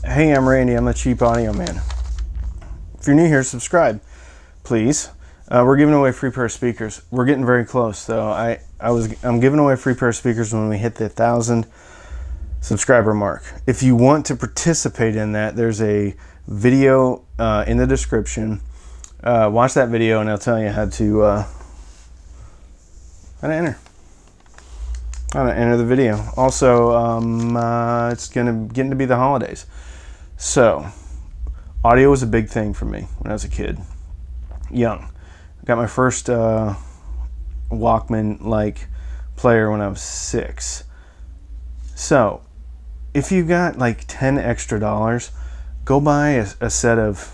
Hey, I'm Randy. I'm the Cheap Audio Man. If you're new here, subscribe, please. We're giving away free pair of speakers. We're getting very close, though. I'm giving away free pair of speakers when we hit the 1,000 subscriber mark. If you want to participate in that, there's a video in the description. Watch that video, and I'll tell you how to enter. How to enter the video. Also, it's getting to be the holidays. So, audio was a big thing for me when I was a kid. Young. Got my first Walkman-like player when I was 6. So, if you got like 10 extra dollars, go buy a set of,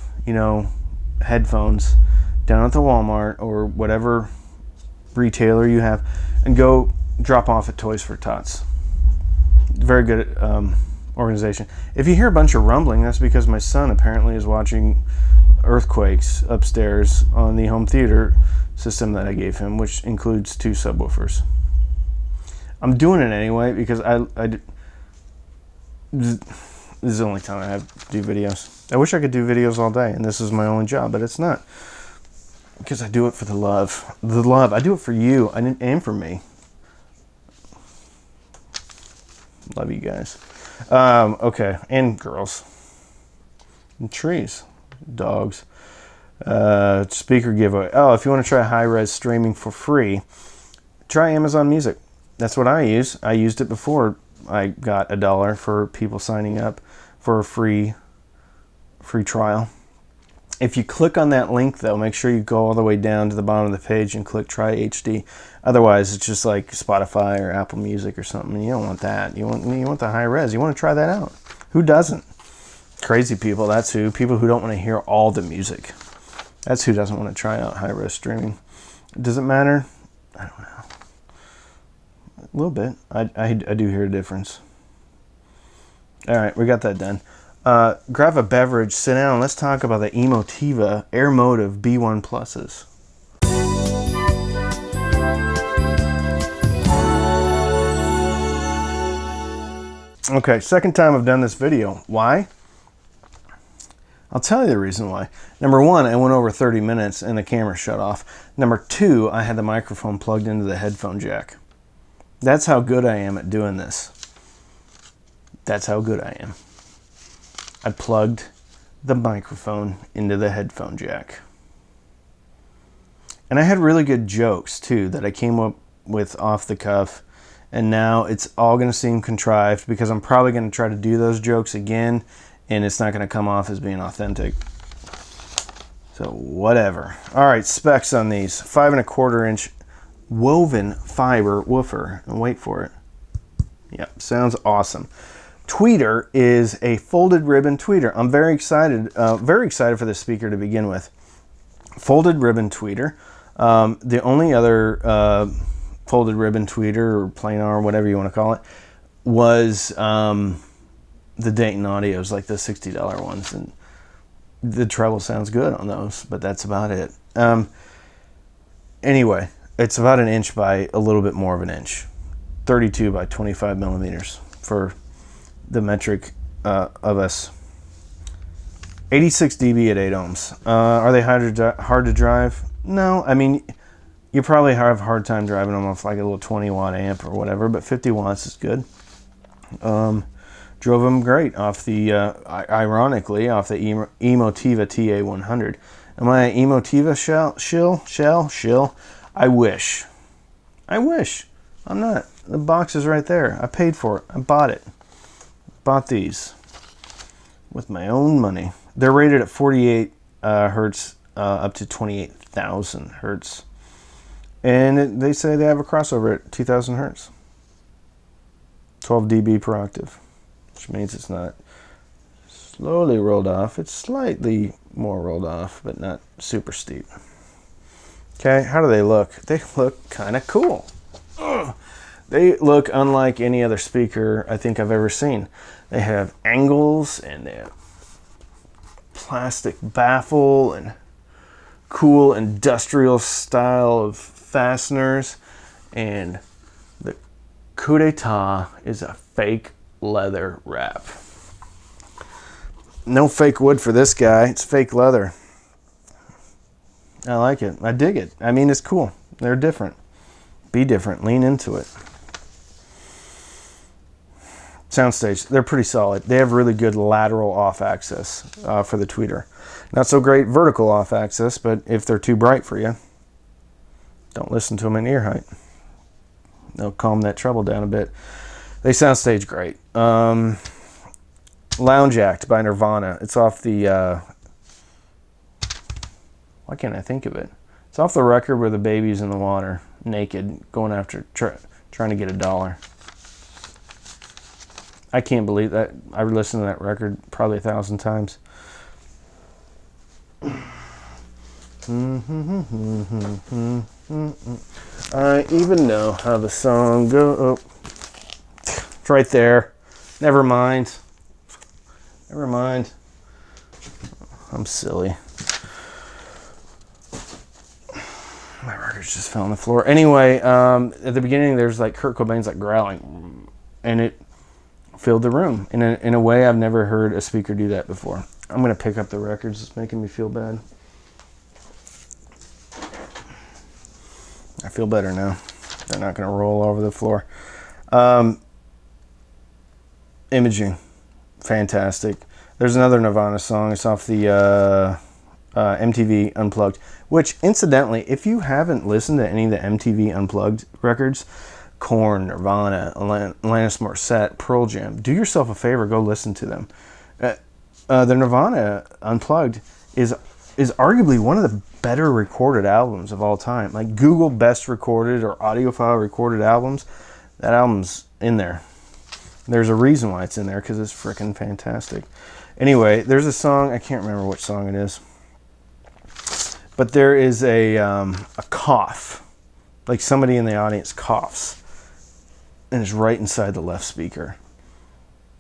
headphones down at the Walmart or whatever retailer you have, and go drop off at Toys for Tots. Very good organization. If you hear a bunch of rumbling, that's because my son apparently is watching earthquakes upstairs on the home theater system that I gave him, which includes 2 subwoofers. I'm doing it anyway because this is the only time I have to do videos. I wish I could do videos all day, and this is my only job, but it's not. Because I do it for the love. The love. I do it for you and for me. Love you guys. Okay, and girls. And trees. Dogs. Speaker giveaway. Oh, if you want to try high-res streaming for free, try Amazon Music. That's what I use. I used it before I got $1 for people signing up for a free trial. If you click on that link, though, make sure you go all the way down to the bottom of the page and click Try HD. Otherwise, it's just like Spotify or Apple Music or something. You don't want that. You want the high res. You want to try that out. Who doesn't? Crazy people. That's who. People who don't want to hear all the music. That's who doesn't want to try out high res streaming. Does it matter? I don't know. A little bit. I do hear a difference. All right, we got that done. Grab a beverage, sit down, and let's talk about the Emotiva Air Motive B1 Pluses. Okay, second time I've done this video. Why? I'll tell you the reason why. Number 1, I went over 30 minutes and the camera shut off. Number 2, I had the microphone plugged into the headphone jack. That's how good I am at doing this. That's how good I am. I plugged the microphone into the headphone jack. And I had really good jokes, too, that I came up with off the cuff. And now it's all going to seem contrived because I'm probably going to try to do those jokes again, and it's not going to come off as being authentic. So, whatever. All right, specs on these. 5 1/4 inch woven fiber woofer. And wait for it. Yep, sounds awesome. Tweeter is a folded ribbon tweeter. I'm very excited for this speaker to begin with. Folded ribbon tweeter. The only other folded ribbon tweeter or planar or whatever you want to call it was the Dayton Audios, like the $60 ones, and the treble sounds good on those, but that's about it. Anyway, it's about 1 inch by a little bit more of 1 inch, 32 by 25 millimeters for the metric of us. 86 dB at 8 ohms. Are they hard to drive? No, I mean, you probably have a hard time driving them off like a little 20 watt amp or whatever, but 50 watts is good. Drove them great off the, ironically, off the Emotiva TA100. Am I an Emotiva shill? I wish. I'm not. The box is right there. I paid for it. I bought it. Bought these with my own money. They're rated at 48 hertz up to 28,000 hertz. And they say they have a crossover at 2,000 hertz. 12 dB per octave, which means it's not slowly rolled off. It's slightly more rolled off, but not super steep. Okay, how do they look? They look kind of cool. Ugh. They look unlike any other speaker I think I've ever seen. They have angles and they have plastic baffle and cool industrial style of fasteners, and the coup d'etat is a fake leather wrap. No fake wood for this guy. It's fake leather. I like it. I dig it. I mean, it's cool. They're different. Be different. Lean into it. Soundstage, they're pretty solid. They have really good lateral off access for the tweeter. Not so great vertical off access, but if they're too bright for you, don't listen to them in ear height. They'll calm that treble down a bit. They soundstage great. Lounge Act by Nirvana. It's off the... why can't I think of it? It's off the record where the baby's in the water, naked, going after, trying to get $1. I can't believe that. I've listened to that record probably 1,000 times. I even know how the song goes. Oh, it's right there. Never mind. Never mind. I'm silly. My records just fell on the floor. Anyway, at the beginning, there's like Kurt Cobain's like growling, and it filled the room in a way I've never heard a speaker do that before. I'm gonna pick up the records. It's making me feel bad. I feel better now. They're not gonna roll over the floor. Imaging, fantastic. There's another Nirvana song. It's off the MTV Unplugged, which incidentally, if you haven't listened to any of the MTV Unplugged records, Korn, Nirvana, Alanis Morissette, Pearl Jam, do yourself a favor, go listen to them. The Nirvana Unplugged is arguably one of the better recorded albums of all time. Like Google best recorded or audiophile recorded albums, that album's in there. There's a reason why it's in there, because it's freaking fantastic. Anyway, there's a song, I can't remember which song it is, but there is a cough, like somebody in the audience coughs, and it's right inside the left speaker.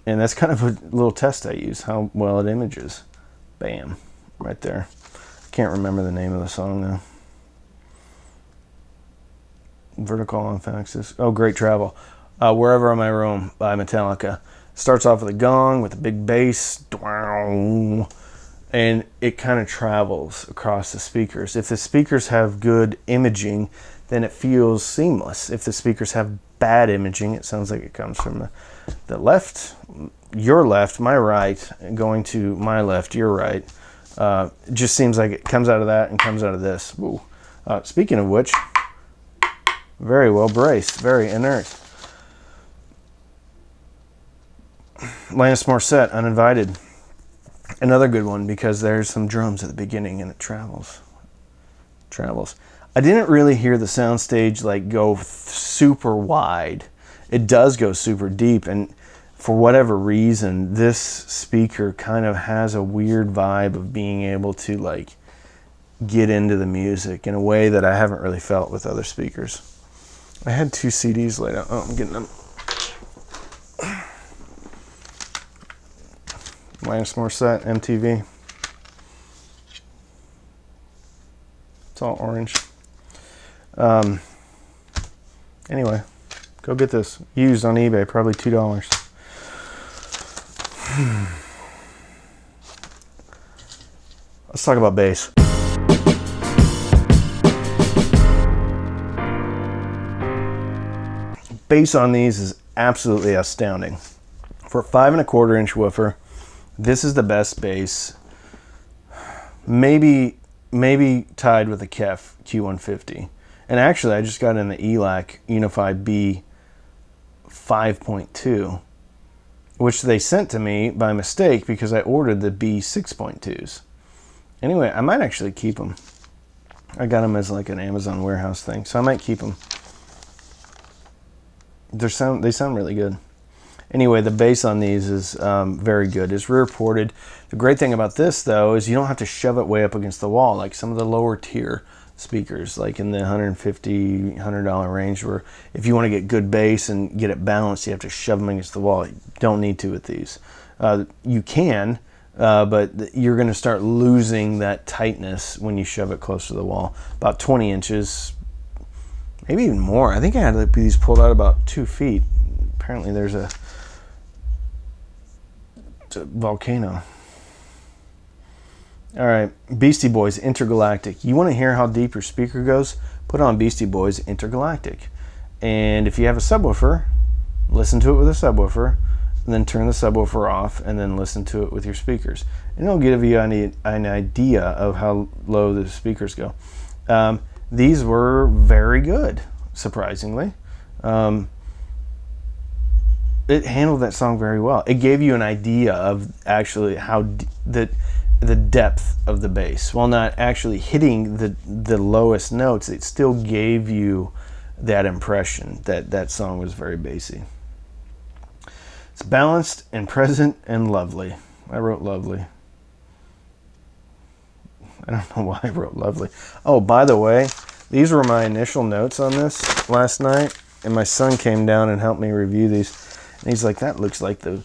And that's kind of a little test I use, how well it images. Bam, right there. Can't remember the name of the song though. Vertical off axis. Oh, Great Travel. Wherever I May Roam by Metallica. Starts off with a gong with a big bass, and it kind of travels across the speakers. If the speakers have good imaging, then it feels seamless. If the speakers have bad imaging, it sounds like it comes from the left, your left, my right, going to my left, your right. It just seems like it comes out of that and comes out of this. Ooh. Speaking of which, very well braced, very inert. Alanis Morissette, Uninvited. Another good one because there's some drums at the beginning and it travels. I didn't really hear the soundstage like go super wide. It does go super deep, and for whatever reason, this speaker kind of has a weird vibe of being able to like get into the music in a way that I haven't really felt with other speakers. I had 2 CDs laid out. Oh, I'm getting them. Alanis Morissette, MTV. It's all orange. Anyway, go get this. Used on eBay, probably $2. Let's talk about bass. Bass on these is absolutely astounding. For a 5 1/4 inch woofer, this is the best bass. Maybe tied with the Kef Q150. And actually, I just got in the ELAC Unify B 5.2, which they sent to me by mistake because I ordered the B 6.2s. Anyway, I might actually keep them. I got them as like an Amazon warehouse thing, so I might keep them. They sound really good. Anyway, the bass on these is very good. It's rear ported. The great thing about this, though, is you don't have to shove it way up against the wall like some of the lower tier speakers, like in the $150, $100 range, where if you want to get good bass and get it balanced, you have to shove them against the wall. You don't need to with these. You can, but you're going to start losing that tightness when you shove it close to the wall. About 20 inches, maybe even more. I think I had these pulled out about 2 feet. Apparently there's a volcano. All right, Beastie Boys, Intergalactic. You want to hear how deep your speaker goes? Put on Beastie Boys, Intergalactic. And if you have a subwoofer, listen to it with a subwoofer, and then turn the subwoofer off, and then listen to it with your speakers. And it'll give you an idea of how low the speakers go. These were very good, surprisingly. It handled that song very well. It gave you an idea of actually how the depth of the bass. While not actually hitting the lowest notes, it still gave you that impression that that song was very bassy. It's balanced and present and lovely. I wrote lovely. I don't know why I wrote lovely. Oh, by the way, these were my initial notes on this last night, and my son came down and helped me review these. And he's like, that looks like the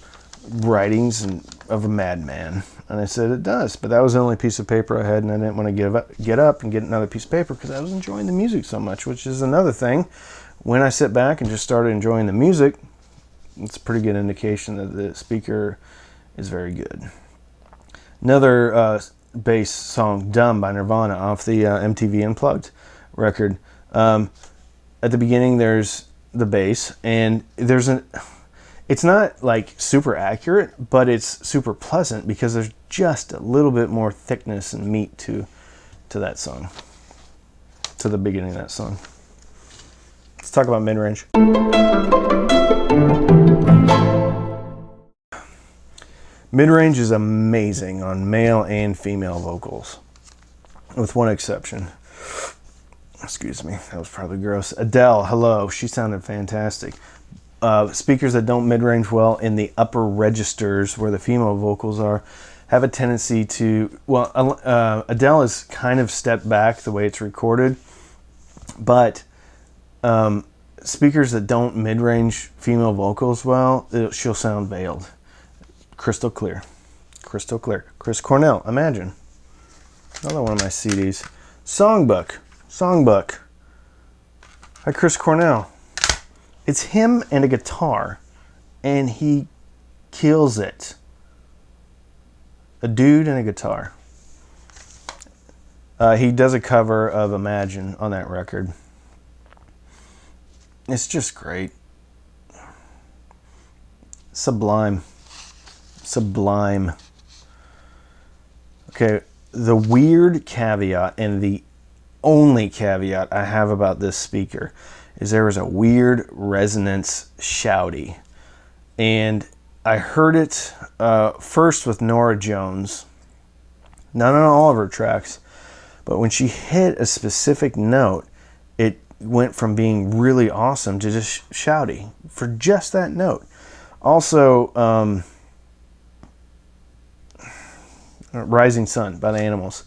writings of a madman. And I said, it does. But that was the only piece of paper I had, and I didn't want to get up and get another piece of paper because I was enjoying the music so much, which is another thing. When I sit back and just started enjoying the music, it's a pretty good indication that the speaker is very good. Another bass song, Dumb by Nirvana, off the MTV Unplugged record. At the beginning, there's the bass, and it's not like super accurate, but it's super pleasant because there's just a little bit more thickness and meat to that song, to the beginning of that song. Let's talk about Midrange. Midrange is amazing on male and female vocals, with one exception. Excuse me, that was probably gross. Adele, hello, she sounded fantastic. Speakers that don't mid-range well in the upper registers where the female vocals are have a tendency to, well, Adele has kind of stepped back the way it's recorded, but speakers that don't mid-range female vocals well, she'll sound veiled. Crystal clear. Crystal clear. Chris Cornell, Imagine. Another one of my CDs. Songbook. By Chris Cornell. It's him and a guitar, and he kills it. A dude and a guitar. He does a cover of Imagine on that record. It's just great. Sublime. Okay, the weird caveat, and the only caveat I have about this speaker, is there was a weird resonance shouty. And I heard it first with Norah Jones, not on all of her tracks, but when she hit a specific note, it went from being really awesome to just shouty for just that note. Also, Rising Sun by the Animals.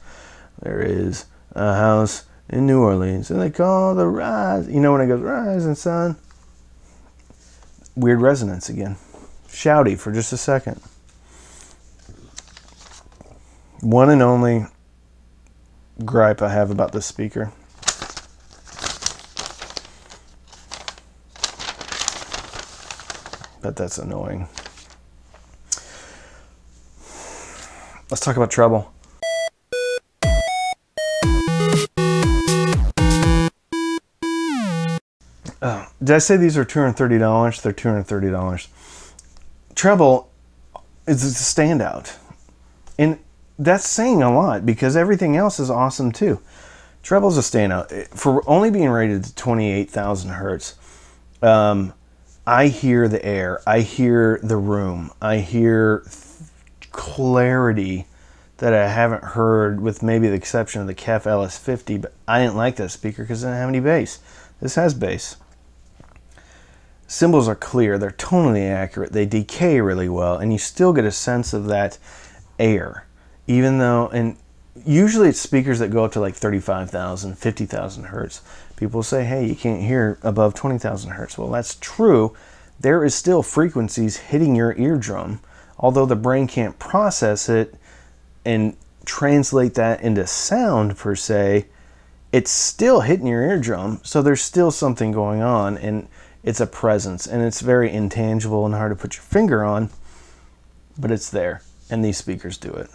There is a house in New Orleans, and they call the rise. You know when it goes, Rising Sun? Weird resonance again. Shouty for just a second. One and only gripe I have about this speaker. But that's annoying. Let's talk about treble. Did I say these are $230? They're $230. Treble is a standout. And that's saying a lot because everything else is awesome too. Treble's a standout. For only being rated to 28,000 hertz, I hear the air. I hear the room. I hear clarity that I haven't heard, with maybe the exception of the KEF LS50, but I didn't like that speaker because it didn't have any bass. This has bass. Cymbals are clear, they're tonally accurate, they decay really well, and you still get a sense of that air. Even though, and usually it's speakers that go up to like 35,000, 50,000 hertz. People say, hey, you can't hear above 20,000 hertz. Well, that's true. There is still frequencies hitting your eardrum. Although the brain can't process it and translate that into sound per se, it's still hitting your eardrum. So there's still something going on, and it's a presence, and it's very intangible and hard to put your finger on, but it's there, and these speakers do it.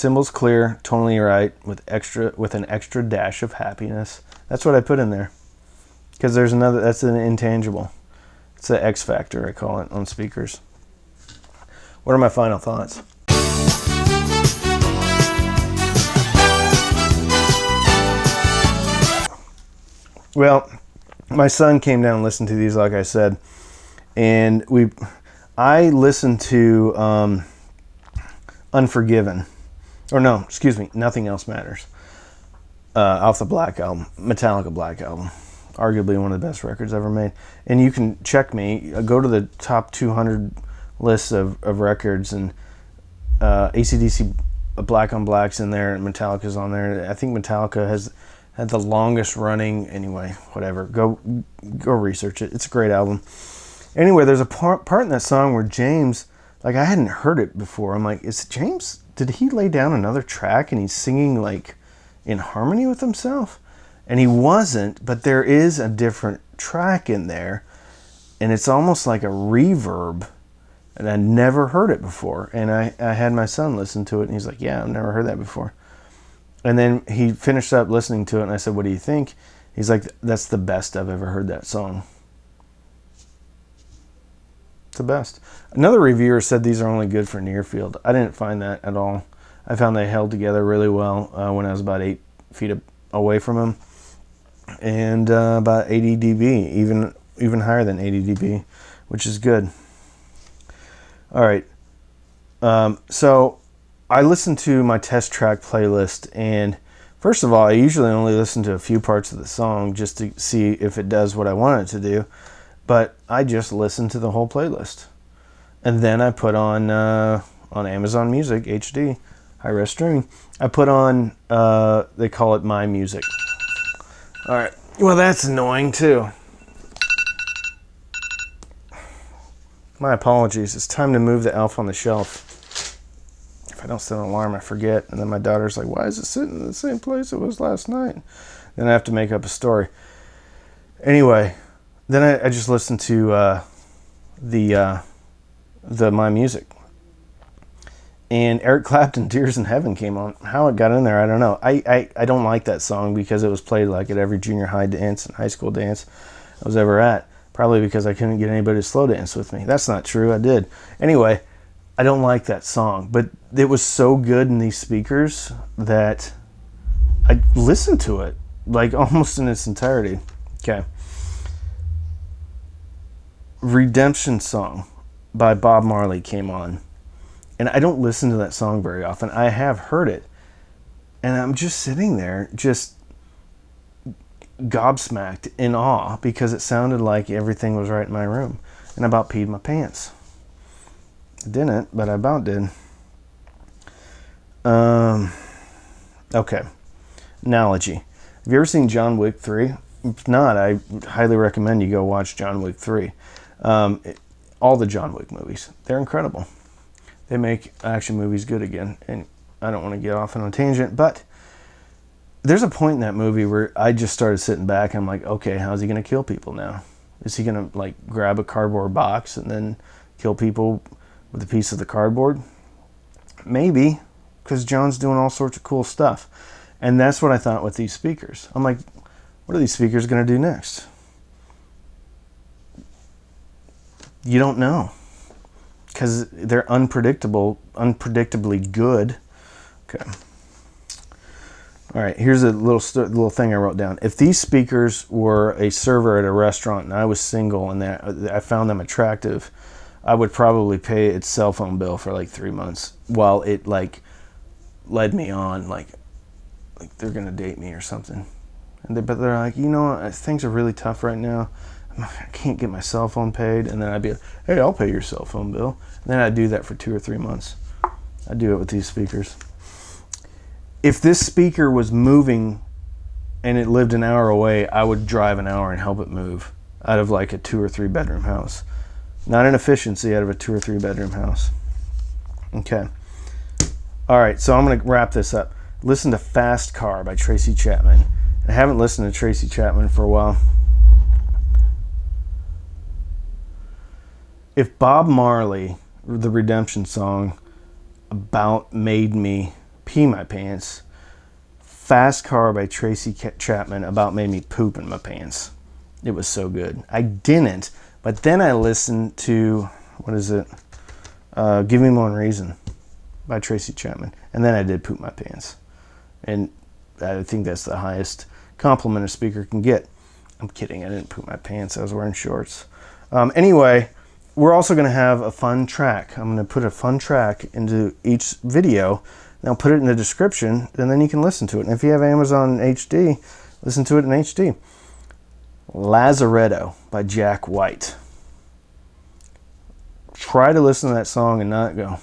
Symbols clear, tonally right, with an extra dash of happiness. That's what I put in there. Because there's another, that's an intangible. It's the X factor, I call it, on speakers. What are my final thoughts? Well, my son came down and listened to these, like I said, and I listened to Unforgiven. Or no, excuse me, Nothing Else Matters. Off the Black Album, Metallica Black Album. Arguably one of the best records ever made. And you can check me, go to the top 200 lists of records, and AC/DC Black on Black's in there, and Metallica's on there. I think Metallica has had the longest running, anyway, whatever. Go research it. It's a great album. Anyway, there's a part in that song where James, like, I hadn't heard it before. I'm like, is James, did he lay down another track and he's singing like in harmony with himself? And he wasn't, but there is a different track in there, and it's almost like a reverb, and I never heard it before. And I had my son listen to it, and he's like, yeah, I've never heard that before. And then he finished up listening to it, and I said, what do you think? He's like, that's the best I've ever heard that song. It's the best. Another reviewer said these are only good for near field. I didn't find that at all. I found they held together really well when I was about 8 feet away from them, and about 80 dB, even higher than 80 dB, which is good. All right. So I listened to my test track playlist, and first of all, I usually only listen to a few parts of the song just to see if it does what I want it to do. But I just listened to the whole playlist, and then I put on Amazon Music HD, high-res streaming. I put on they call it My Music. All right. Well, that's annoying too. My apologies. It's time to move the Elf on the Shelf. If I don't set an alarm, I forget, and then my daughter's like, "Why is it sitting in the same place it was last night?" Then I have to make up a story. Anyway. Then I just listened to the My Music, and Eric Clapton, "Tears in Heaven" came on. How it got in there, I don't know. I don't like that song because it was played like at every junior high dance and high school dance I was ever at. Probably because I couldn't get anybody to slow dance with me. That's not true. I did. Anyway, I don't like that song, but it was so good in these speakers that I listened to it like almost in its entirety. Okay. Redemption Song by Bob Marley came on, and I don't listen to that song very often. I have heard it, and I'm just sitting there just gobsmacked in awe because it sounded like everything was right in my room, and I about peed my pants. I didn't, but I about did. Okay, analogy. Have you ever seen John Wick 3? If not, I highly recommend you go watch John Wick 3. All the John Wick movies, they're incredible. They make action movies good again, and I don't want to get off on a tangent, but there's a point in that movie where I just started sitting back and I'm like, okay, how's he going to kill people now? Is he going to like grab a cardboard box and then kill people with a piece of the cardboard? Maybe, because John's doing all sorts of cool stuff. And that's what I thought with these speakers. I'm like, what are these speakers going to do next? You don't know, because they're unpredictably good. Okay. All right, here's a little thing I wrote down. If these speakers were a server at a restaurant and I was single and I found them attractive, I would probably pay its cell phone bill for like 3 months while it like led me on like they're gonna date me or something. But they're like, you know, things are really tough right now. I can't get my cell phone paid, and then I'd be like, hey, I'll pay your cell phone bill. And then I'd do that for 2 or 3 months. I'd do it with these speakers. If this speaker was moving and it lived an hour away, I would drive an hour and help it move out of like a 2 or 3 bedroom house. Not an efficiency, out of a 2 or 3 bedroom house. Okay. All right, so I'm going to wrap this up. Listen to Fast Car by Tracy Chapman. I haven't listened to Tracy Chapman for a while. If Bob Marley, the Redemption Song, about made me pee my pants. Fast Car by Tracy Chapman about made me poop in my pants. It was so good. I didn't, but then I listened to, what is it? Give Me One Reason by Tracy Chapman. And then I did poop my pants. And I think that's the highest compliment a speaker can get. I'm kidding, I didn't poop my pants. I was wearing shorts. Anyway, we're also going to have a fun track. I'm going to put a fun track into each video. And I'll put it in the description, and then you can listen to it. And if you have Amazon HD, listen to it in HD. Lazaretto by Jack White. Try to listen to that song and not go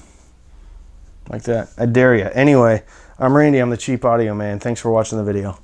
like that. I dare you. Anyway, I'm Randy. I'm the Cheap Audio Man. Thanks for watching the video.